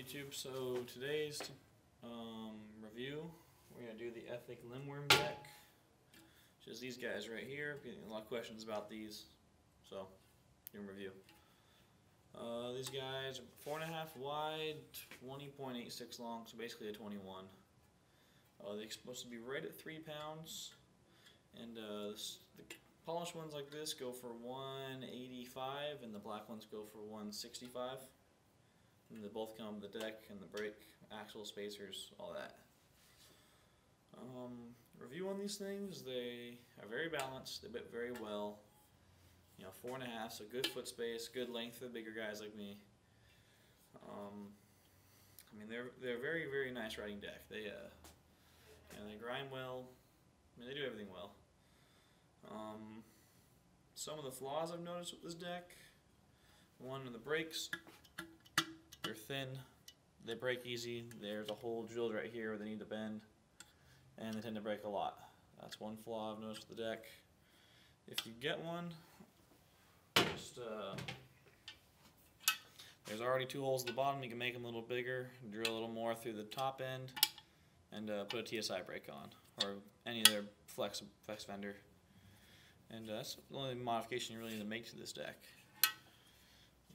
YouTube? So today's review, we're going to do the Ethic Lindworm deck, which is these guys right here. I'm getting a lot of questions about these, so doing a review. These guys are 4.5 wide, 20.86 long, so basically a 21. They're supposed to be right at 3 pounds, and the polished ones like this go for 185, and the black ones go for 165. And they both come with the deck and the brake, axle spacers, all that. Review on these things: they are very balanced. They bit very well. You know, 4.5, so good foot space, good length for the bigger guys like me. I mean, they're a very, very nice riding deck. They they grind well. I mean, they do everything well. Some of the flaws I've noticed with this deck: one, of the brakes. They're thin, they break easy. There's a hole drilled right here where they need to bend, and they tend to break a lot. That's one flaw I've noticed with the deck. If you get one, just there's already 2 holes at the bottom. You can make them a little bigger, drill a little more through the top end, and put a TSI brake on, or any other flex fender. And that's the only modification you really need to make to this deck.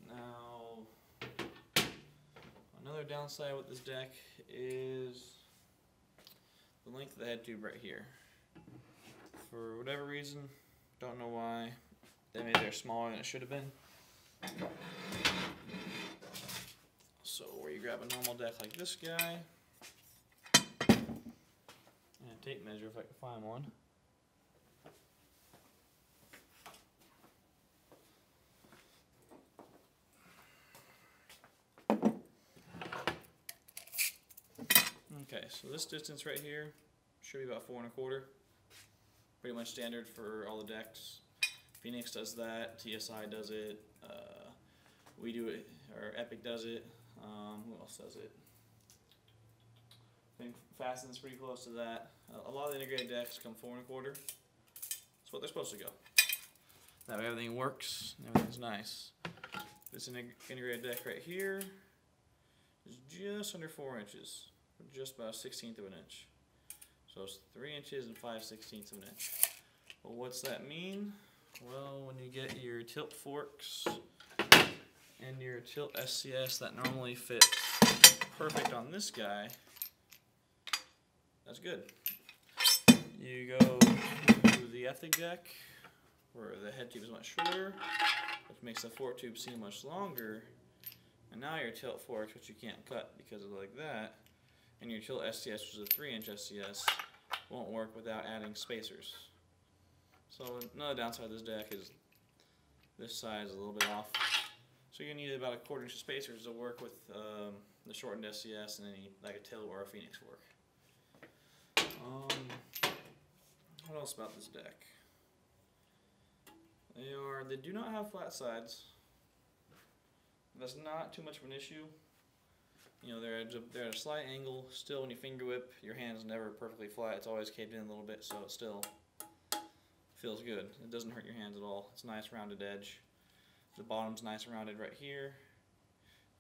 Now, another downside with this deck is the length of the head tube right here. For whatever reason, don't know why, they made theirs smaller than it should have been. So where you grab a normal deck like this guy, and a tape measure if I can find one. Okay, so this distance right here should be about 4 1/4. Pretty much standard for all the decks. Phoenix does that, TSI does it, we do it, or Epic does it. Who else does it? I think Fasten's pretty close to that. A lot of the integrated decks come 4 1/4. That's what they're supposed to go. That way everything works and everything's nice. This integrated deck right here is just under 4 inches. Just about 1/16 of an inch. So it's 3 inches and 5/16 of an inch. Well, what's that mean? Well, when you get your tilt forks and your tilt SCS that normally fit perfect on this guy, that's good. You go to the Ethic deck where the head tube is much shorter, which makes the fork tube seem much longer, and now your tilt forks, which you can't cut because of like that, and your tilt SCS, which is a 3-inch SCS, won't work without adding spacers. So another downside of this deck is this side is a little bit off. So you're going to need about a 1/4 inch of spacers to work with the shortened SCS and any like a tilt or a Phoenix fork. What else about this deck? They do not have flat sides. That's not too much of an issue. You know, they're at a slight angle. Still, when you finger whip, your hand's never perfectly flat. It's always caved in a little bit, so it still feels good. It doesn't hurt your hands at all. It's a nice rounded edge. The bottom's nice and rounded right here.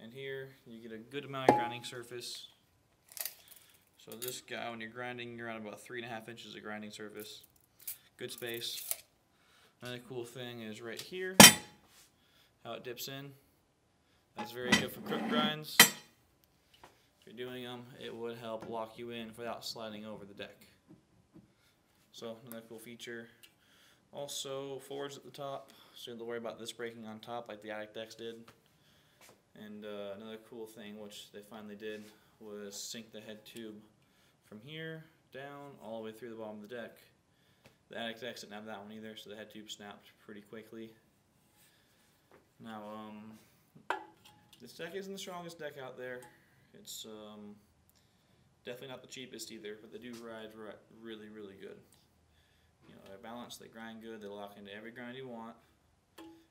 And here, you get a good amount of grinding surface. So this guy, when you're grinding, you're on about 3.5 inches of grinding surface. Good space. Another cool thing is right here, how it dips in. That's very good for crook grinds. If you're doing them, it would help lock you in without sliding over the deck. So another cool feature. Also forwards at the top, so you don't have to worry about this breaking on top like the Attic decks did. And another cool thing which they finally did was sink the head tube from here down all the way through the bottom of the deck. The Attic decks didn't have that one either, so the head tube snapped pretty quickly. Now this deck isn't the strongest deck out there. It's definitely not the cheapest either, but they do ride really, really good. You know, they're balanced, they grind good, they lock into every grind you want.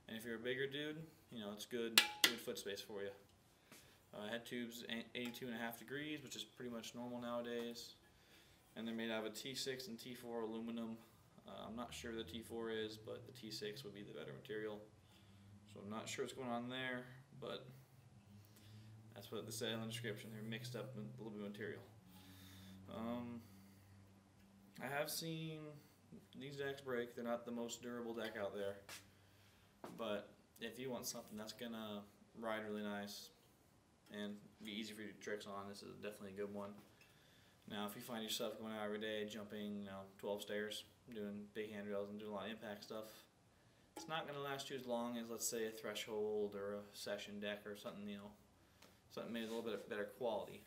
And if you're a bigger dude, you know, it's good foot space for you. Head tube's 82.5 degrees, which is pretty much normal nowadays. And they're made out of a T6 and T4 aluminum. I'm not sure the T4 is, but the T6 would be the better material. So I'm not sure what's going on there, but That's what they say in the description. They're mixed up with a little bit of material. I have seen these decks break. They're not the most durable deck out there, but if you want something that's gonna ride really nice and be easy for you to tricks on, this is definitely a good one. Now, if you find yourself going out every day, jumping 12 stairs, doing big handrails and doing a lot of impact stuff, it's not going to last you as long as, let's say, a threshold or a session deck or something, something made a little bit better quality.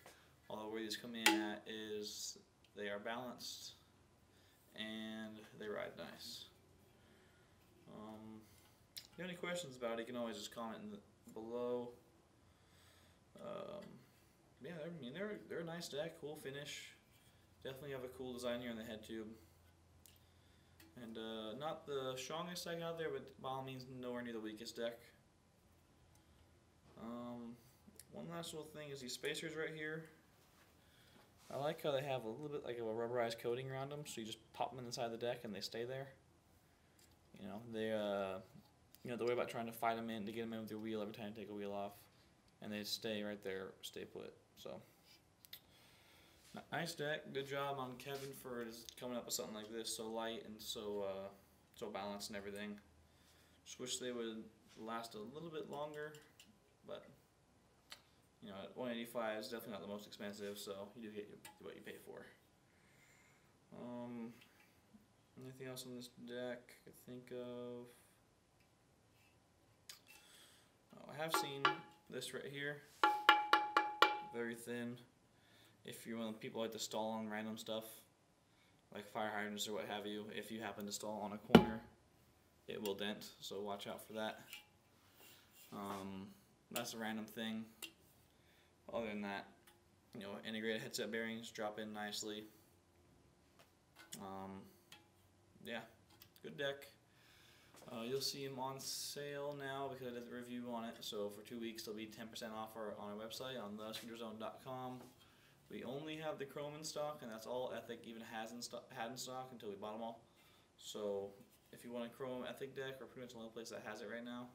Although where these come in at is they are balanced and they ride nice. If you have any questions about it, you can always just comment below. Yeah, they're a nice deck, cool finish. Definitely have a cool design here on the head tube. And not the strongest deck out there, but by all means nowhere near the weakest deck. One last little thing is these spacers right here. I like how they have a little bit like a rubberized coating around them, so you just pop them inside the deck and they stay there. You don't worry about trying to fight them in to get them in with your wheel every time you take a wheel off, and they stay right there, stay put. So nice deck. Good job on Kevin for coming up with something like this, so light and so balanced and everything. Just wish they would last a little bit longer, but at $185 is definitely not the most expensive, so you do get what you pay for. Anything else on this deck I could think of? Oh, I have seen this right here. Very thin. If you're one of the people who like to stall on random stuff, like fire hydrants or what have you, if you happen to stall on a corner, it will dent, so watch out for that. That's a random thing. Other than that, integrated headset bearings drop in nicely. Yeah, good deck. You'll see them on sale now because I did the review on it. So for 2 weeks, they'll be 10% off on our website on thescooterzone.com. We only have the chrome in stock, and that's all Ethic even had in stock until we bought them all. So if you want a chrome Ethic deck, we're pretty much the only place that has it right now.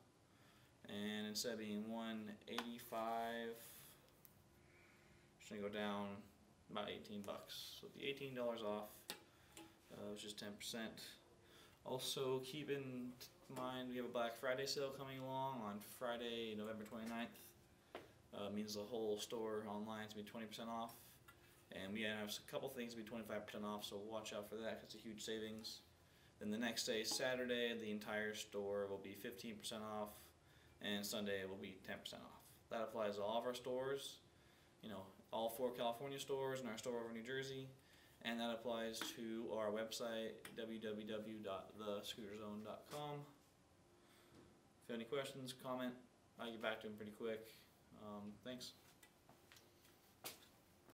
And instead of being $185, it's gonna go down about 18 bucks. So the $18 off, which is 10%. Also, keep in mind we have a Black Friday sale coming along on Friday, November 29th. Means the whole store online is going to be 20% off. And we have a couple things to be 25% off, so watch out for that because it's a huge savings. Then the next day, Saturday, the entire store will be 15% off, and Sunday will be 10% off. That applies to all of our stores, all 4 California stores and our store over in New Jersey. And that applies to our website, www.thescooterzone.com. If you have any questions, comment. I'll get back to them pretty quick. Thanks.